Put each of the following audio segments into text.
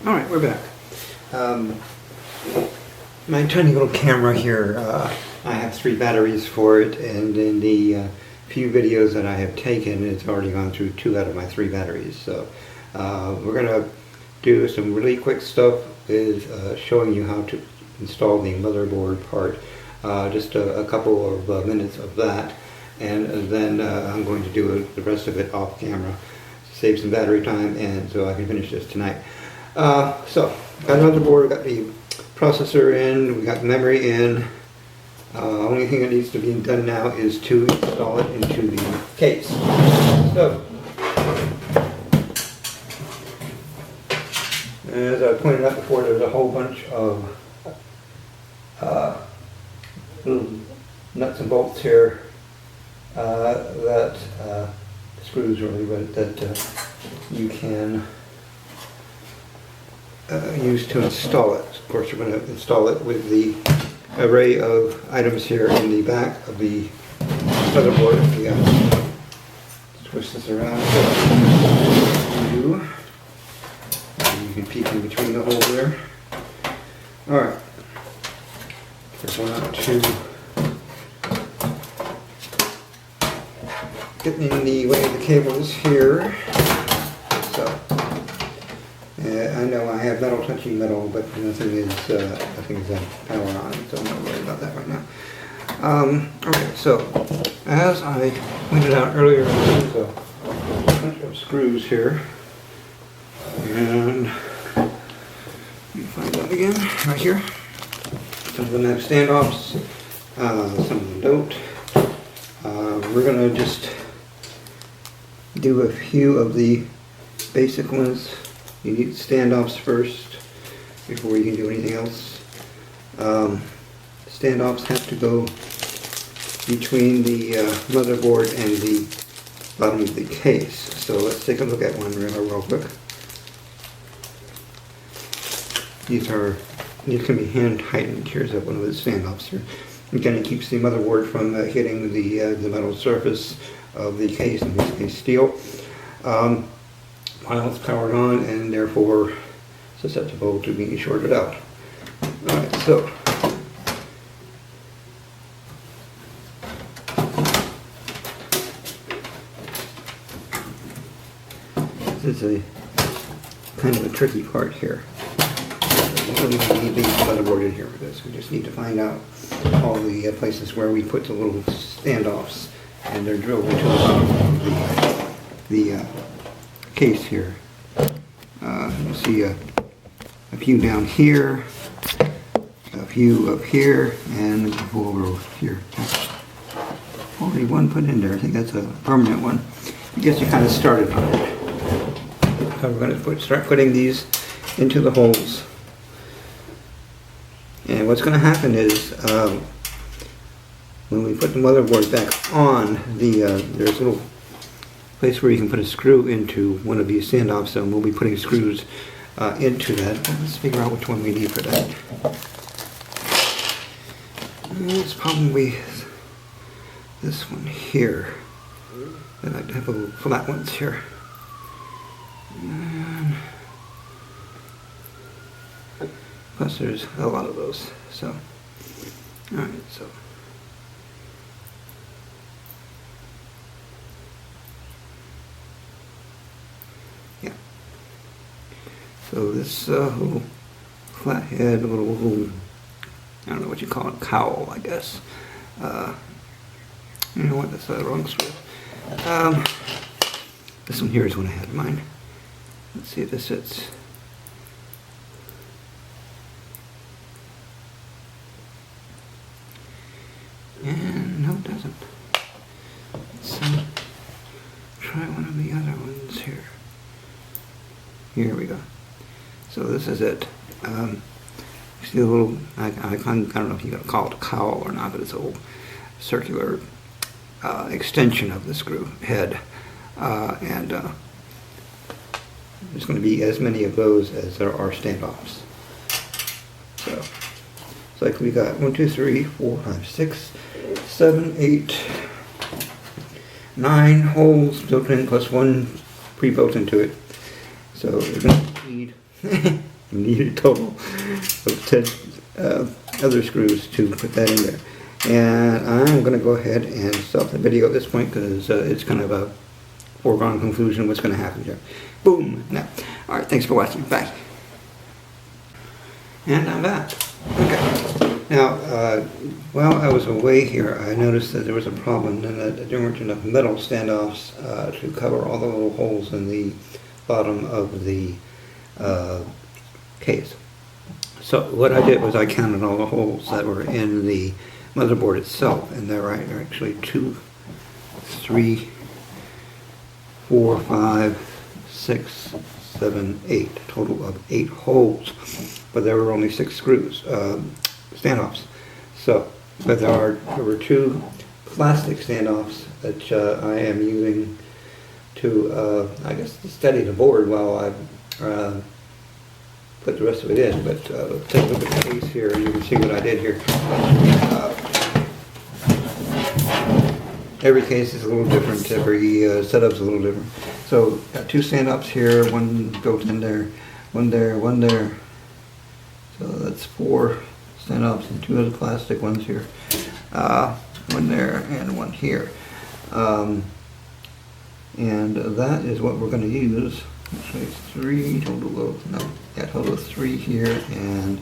Alright, we're back. My tiny little camera here, I have 3 batteries for it, and in the few videos that I have taken, it's already gone through 2 out of my 3 batteries. So we're going to do some really quick stuff with showing you how to install the motherboard part. Just a couple of minutes of that, and then I'm going to do the rest of it off camera to save some battery time, and so I can finish this tonight. So, got another board, got the processor in, we got memory in. Only thing that needs to be done now is to install it into the case. So, as I pointed out before, there's a whole bunch of little nuts and bolts here that screws really, but that you can use to install it. Of course, you're going to install it with the array of items here in the back of the motherboard. Twist this around. You can peek in between the hole there. Alright. This one out to get in the way of the cables here. So. I know I have metal touching metal, but nothing is power on, so I'm not worried about that right now. Okay, so as I pointed out earlier, there's a bunch of screws here, and let me find them again, right here. Some of them have standoffs, some of them don't. We're going to just do a few of the basic ones. You need standoffs first before you can do anything else. Standoffs have to go between the motherboard and the bottom of the case. So let's take a look at one real quick. These can be hand tightened. Here's one of the standoffs here. Again, it keeps the motherboard from hitting the metal surface of the case, in this case steel. While it's powered on and therefore susceptible to being shorted out. Alright, so this is a kind of a tricky part here. We don't even need the motherboard in here for this. We just need to find out all the places where we put the little standoffs, and they're drilled into the bottom of the case here. You see a few down here, a few up here, and a few over here. Already one put in there. I think that's a permanent one. I guess you kind of started on it. So we're going to start putting these into the holes. And what's going to happen is when we put the motherboard back on, there's a little place where you can put a screw into one of these standoffs, so we'll be putting screws into that. Let's figure out which one we need for that. It's probably this one here. I like to have little flat ones here. And plus there's a lot of those. So, alright, so. So this little flathead, little, I don't know what you call it, cowl, I guess. You know what, that's the wrong screw. This one here is one I had in mind. Let's see if this fits. And no, it doesn't. Let's try one of the other ones here. Here we go. So this is it. See the little, I don't know if you're going to call it a cowl or not, but it's a little circular extension of the screw head. And there's going to be as many of those as there are standoffs. So it's like we got 1, 2, 3, 4, 5, 6, 7, 8, 9 holes built in, plus one pre-built into it. So we're going to need need a total of 10 other screws to put that in there. And I'm going to go ahead and stop the video at this point because it's kind of a foregone conclusion what's going to happen here. Boom! Now, alright, thanks for watching. Bye. And I'm back. Okay. Now, while I was away here, I noticed that there was a problem and that there weren't enough metal standoffs to cover all the little holes in the bottom of the case. So what I did was I counted all the holes that were in the motherboard itself, and there are actually 2, 3, 4, 5, 6, 7, 8, a total of 8 holes, but there were only 6 screws, standoffs. So, but there were 2 plastic standoffs that I am using to, I guess, to steady the board while I put the rest of it in. But take a look at the case here, and you can see what I did here. Every case is a little different, every setup's a little different. So, got 2 stand-ups here, one built in there, one there, one there. So that's 4 stand-ups and 2 of the plastic ones here. One there and one here. And that is what we're going to use. Actually, it's 3 total of, no, yeah, total of 3 here and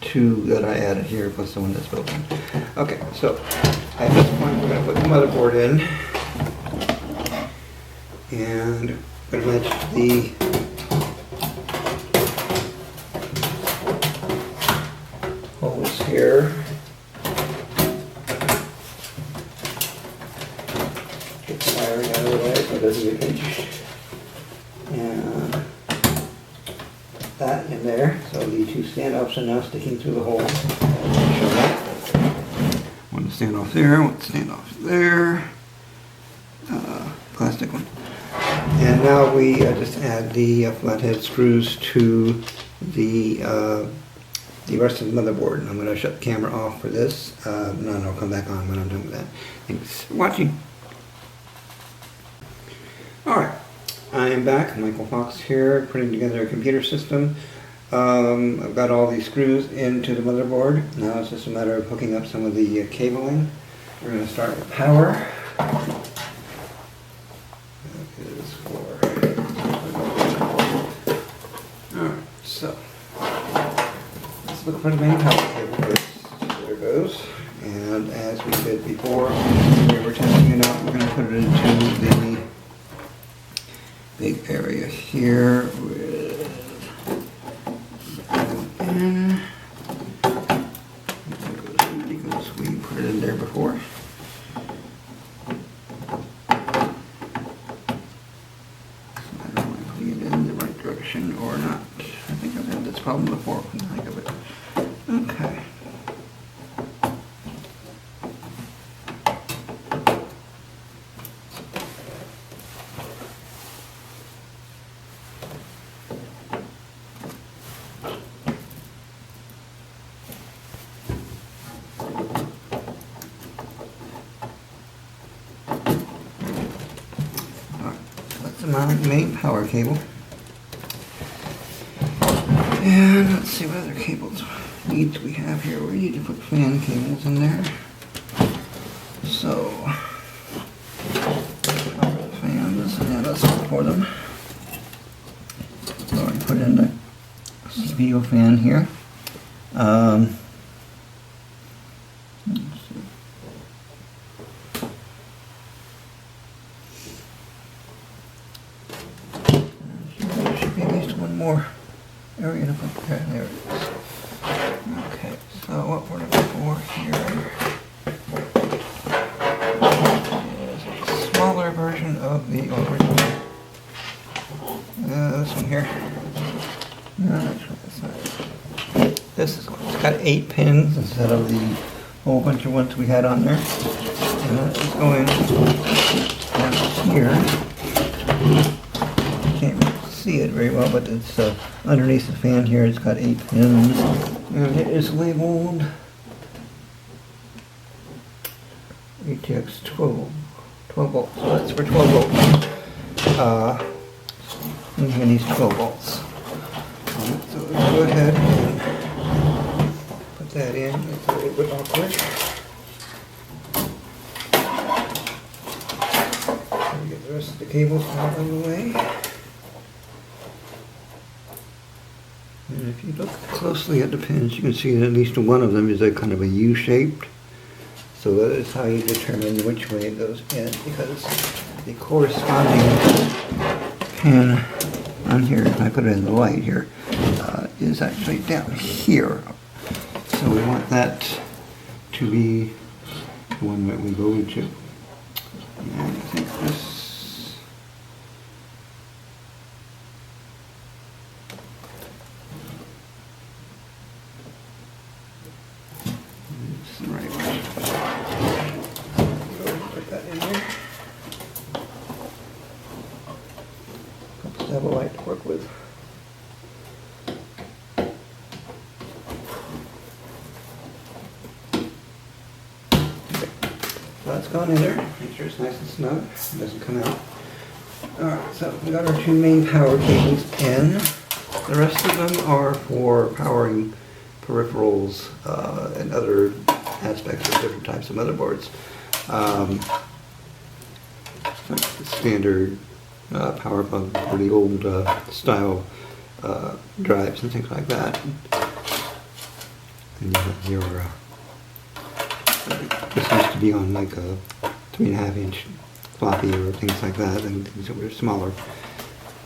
2 that I added here plus the one that's built in. Okay, so at this point we're going to put the motherboard in and we're going to match the holes here. Get the wiring out of the way so it doesn't get pinched. And that in there, so the 2 standoffs are now sticking through the hole. Show that. One standoff there, one standoff there, plastic one. And now we just add the flathead screws to the rest of the motherboard. And I'm going to shut the camera off for this, and then I'll come back on when I'm done with that. Thanks for watching. Alright. I am back, Michael Fox here, putting together a computer system. I've got all these screws into the motherboard. Now it's just a matter of hooking up some of the cabling. We're going to start with power. That is for... Alright, so let's look for the main power cable first. There it goes. And as we did before, we were testing it out, we're going to put it into the big area here with because we put it in there before. So I don't know if putting it in the right direction or not. I think I've had this problem before when I think of it. Okay. Mount main power cable, and let's see what other cables needs we have here. We need to put fan cables in there. So fans, and let's look for them. So I put in the video fan here. More area to put there. There it is. Okay, so what we're looking for here is a smaller version of the original. This one here. No, that's not. This is one. It's got 8 pins instead of the whole bunch of ones we had on there. And that is going down here. Can't really see it very well, but it's underneath the fan here. It's got 8 pins, and it is labeled ATX 12 volts. So that's for 12 volts. And these 12 volts. So go ahead and put that in. It's a little bit awkward. Get the rest of the cables out of the way. And if you look closely at the pins, you can see that at least one of them is a kind of a U-shaped. So that is how you determine which way it goes in, because the corresponding pin on here, if I put it in the light here, is actually down here. So we want that to be the one that we go into. And I think this is the right way. Go put that in there. Have a light to work with. Okay. So that's gone in there. Make sure it's nice and snug. It doesn't come out. Alright, so we got our two main power cables in. The rest of them are for powering peripherals and other aspects of different types of motherboards. Standard power plug for the old style drives and things like that. And you have your this used to be on like a 3.5 inch floppy or things like that, and things that were smaller.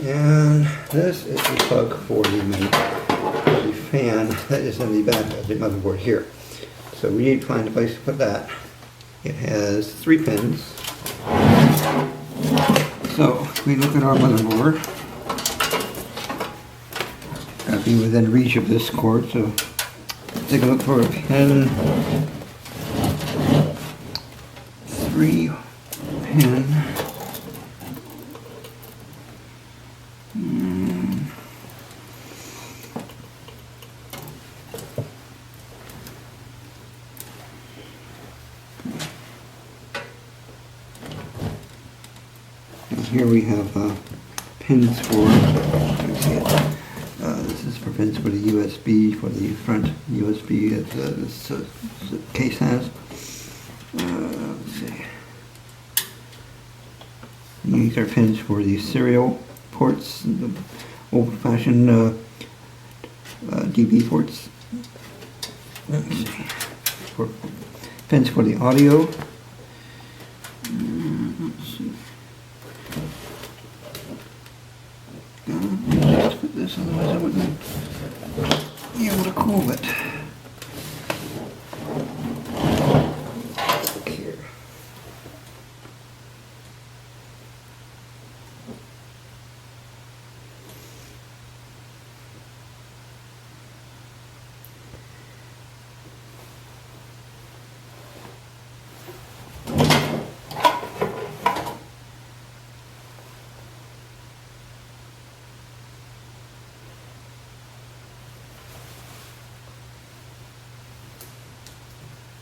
And this is the plug for the fan that is in the back of the motherboard here. So we need to find a place to put that. It has 3 pins. So if we look at our motherboard, got to be within reach of this cord, so take a look for a pin, 3 pin, here we have pins for, this is for pins for the USB, for the front USB that this case has. Let's see. These are pins for the serial ports, the old-fashioned DB ports. Let's see. Pins for the audio. Let's see. Let's put this, otherwise I wouldn't be able to cool it. Look here.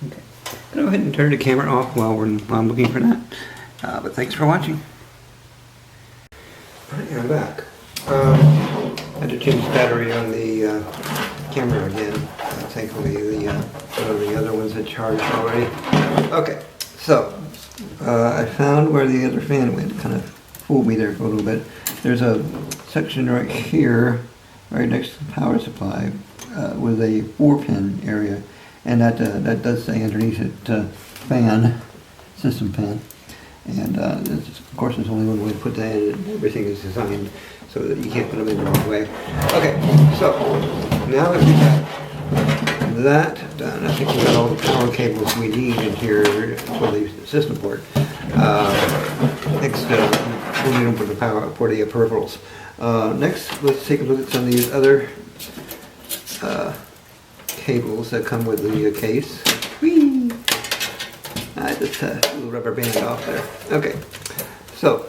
Okay. Go ahead and turn the camera off while I'm looking for that. But thanks for watching. Alright, I'm back. I had to change the battery on the camera again. Thankfully, one of the other ones had charged already. Okay, so I found where the other fan went. It kind of fooled me there for a little bit. There's a section right here, right next to the power supply, with a 4-pin area. And that does say underneath it fan, system fan. And of course there's only one way to put that in. Everything is designed so that you can't put them in the wrong way. Okay, so now that we've got that done, I think we've got all the power cables we need in here for the system port. Next, we'll need them for the power for the peripherals. Next, let's take a look at some of these other cables that come with the case. Whee! I just a little rubber band off there. Okay, so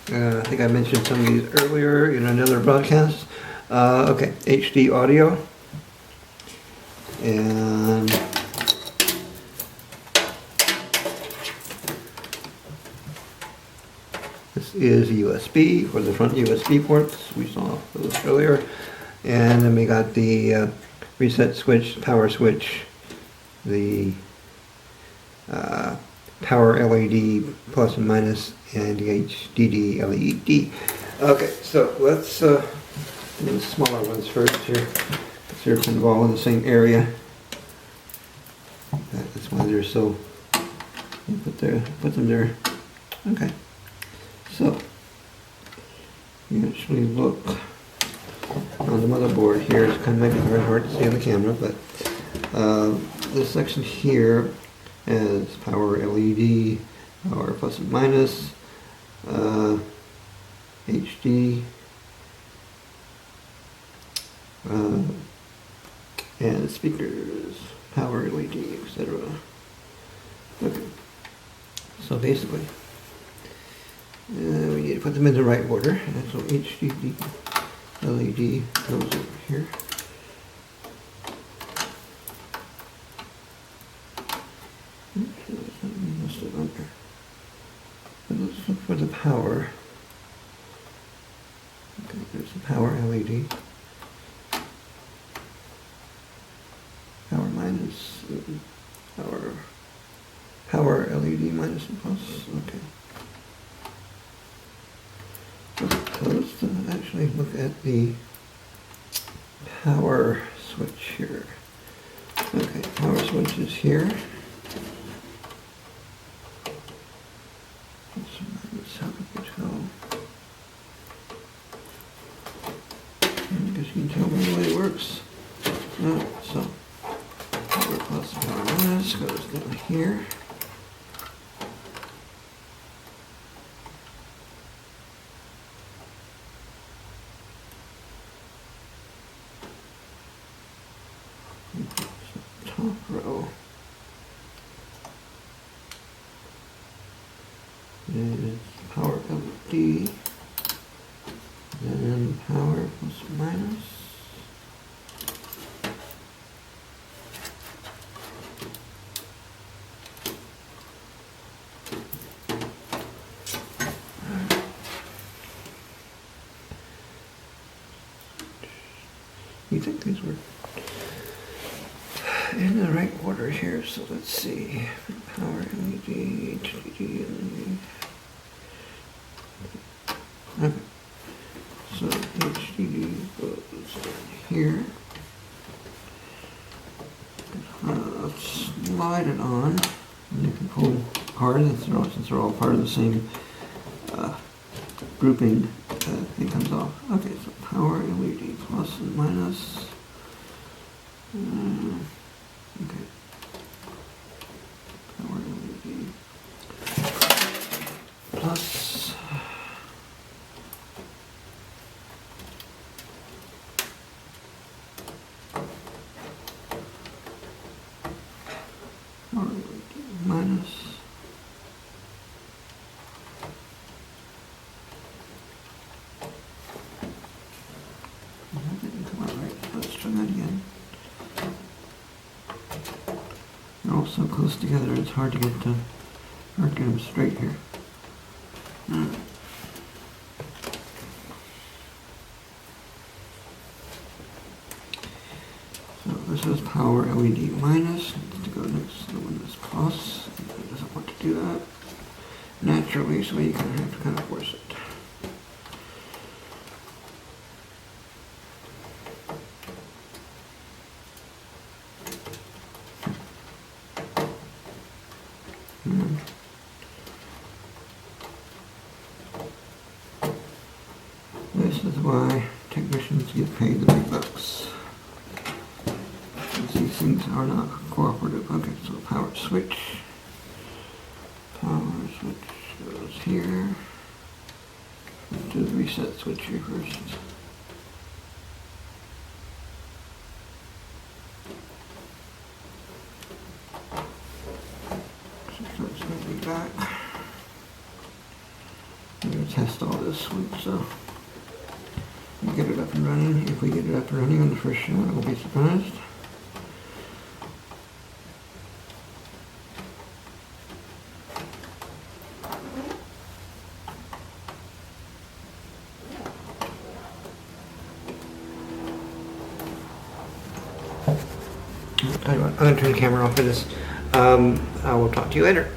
I think I mentioned some of these earlier in another broadcast. Okay, HD audio, and this is USB for the front USB ports. We saw those earlier. And then we got the reset switch, power switch, the power LED plus and minus, and the HDD LED. Okay, so let's do the smaller ones first here. They're kind of all in the same area. That's why they're so, put them there. Okay, so you actually look on the motherboard here. It's kind of maybe very hard to see on the camera, but this section here has power LED, power plus and minus, HD, and speakers, power LED, etc. Okay, so basically we need to put them in the right order. And so HDD LED goes over here. Let's look for the power. Okay, there's the power LED. Power minus, power LED minus and plus. Okay. So let's actually look at the power switch here. Okay, power switch is here. How could you tell? I guess you can tell by the way it works. So power plus power minus goes down here. Top row is power LED, then power plus minus. You think these were in the right order here, so let's see. Power LED, HDD, LED. Okay. So HDD goes down here. Let's slide it on. And you can pull hard since they're all part of the same grouping. It comes off. Okay, so power LED plus and minus. Okay. Power LED plus. Power LED minus. That didn't come out right. Let's try that again. They're all so close together, it's hard to get them straight here. So this is power LED minus. It needs to go next to the one that's plus. It doesn't want to do that naturally, so you kind of have to kind of force it. This is why technicians get paid the big bucks. Because these things are not cooperative. Okay, so power switch. Power switch goes here. Let's do the reset switch here first. So it's going to be back. I'm going to test all this week, so we'll get it up and running. If we get it up and running on the first shot, I will be surprised. tell you what, I'm going to turn the camera off for this. I will talk to you later.